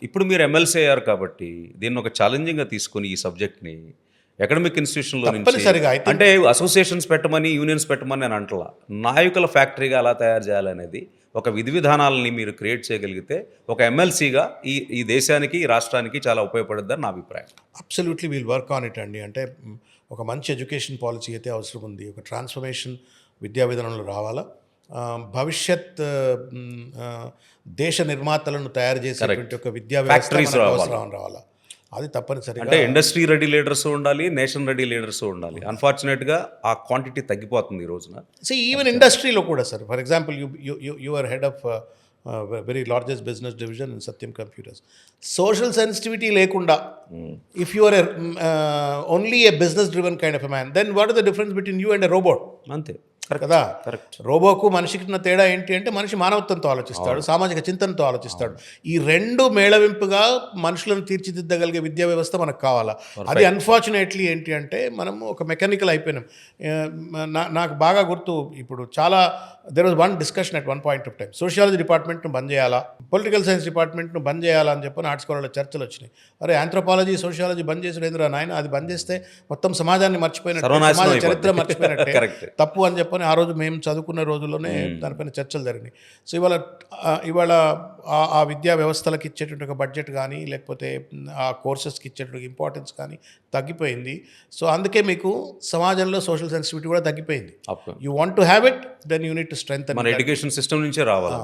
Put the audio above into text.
ఇప్పుడు మీరు ఎమ్మెల్సీ అయ్యారు కాబట్టి దీన్ని ఒక ఛాలెంజింగ్గా తీసుకుని ఈ సబ్జెక్ట్ని అకాడమిక్ ఇన్స్టిట్యూషన్లో నుంచి తప్పనిసరిగా I think అంటే అసోసియేషన్స్ పెట్టమని యూనియన్స్ పెట్టమని నేను అంటలా, నాయకుల ఫ్యాక్టరీగా ఎలా తయారు చేయాలనేది ఒక విధి విధానాలని మీరు క్రియేట్ చేయగలిగితే ఒక ఎమ్మెల్సీగా ఈ దేశానికి ఈ రాష్ట్రానికి చాలా ఉపయోగపడుద్దని నా అభిప్రాయం. Absolutely wheel work on it అండి. అంటే ఒక మంచి ఎడ్యుకేషన్ పాలసీ అయితే అవసరం ఉంది. ఒక ట్రాన్స్ఫర్మేషన్ విద్యా విధానంలో రావాలా. భవిష్యత్ దేశ నిర్మాతలను తయారు చేసేటువంటి ఒక విద్యా వ్యవస్థ Factories మనకు రావాలి. అవసరం రావాలా. అది తప్పనిసరిగా అంటే ఇండస్ట్రీ రెడీ లీడర్స్ ఉండాలి, నేషన్ రెడీ లీడర్స్ ఉండాలి. అన్ఫార్చునేట్గా ఆ క్వాంటిటీ తగ్గిపోతుంది ఈ రోజున. ఈవెన్ ఇండస్ట్రీలో కూడా sir, for example you are head of very largest business division in Satyam computers. Social sensitivity లేకుండా if you are only a business driven kind of a man, then what is the difference between you and a robot? అంతే కదా. Correct. రోబోకు మనిషికి ఉన్న తేడా ఏంటి అంటే మనిషి మానవత్వంతో ఆలోచిస్తాడు, సామాజిక చింతనతో ఆలోచిస్తాడు. ఈ రెండు మేళవింపుగా మనుషులను తీర్చిదిద్దగలిగే విద్యా వ్యవస్థ మనకు కావాలా. అది అన్ఫార్చునేట్లీ ఏంటి అంటే మనం ఒక మెకానికల్ అయిపోయినాం. నాకు బాగా గుర్తు, ఇప్పుడు చాలా there was one discussion at one point of time, sociology డిపార్ట్మెంట్ను బంద్ చేయాలా, పొలిటికల్ సైన్స్ డిపార్ట్మెంట్ను బంద్ చేయాలా అని చెప్పని ఆర్ట్స్ కాలేజ్లో చర్చలు వచ్చినాయి. అరే ఆంథ్రోపాలజీ సోషియాలజీ బంద్ చేసేంద్రా నాయన, అది బంద్ చేస్తే మొత్తం సమాజాన్ని మర్చిపోయినట్టు, సమాజ చరిత్ర మర్చిపోయినట్టే, తప్పు అని చెప్పని ఆ రోజు మేము చదువుకున్న రోజుల్లోనే దానిపైన చర్చలు జరిగినాయి. సో ఇవాళ ఆ విద్యా వ్యవస్థలకు ఇచ్చేటువంటి ఒక బడ్జెట్ కానీ లేకపోతే ఆ కోర్సెస్కి ఇచ్చేటువంటి ఇంపార్టెన్స్ కానీ తగ్గిపోయింది. సో అందుకే మీకు సమాజంలో సోషల్ సెన్సిటివిటీ కూడా తగ్గిపోయింది. You want to have it, then you need to strengthen. మన ఎడ్యుకేషన్ సిస్టమ్ నుంచే రావాలి.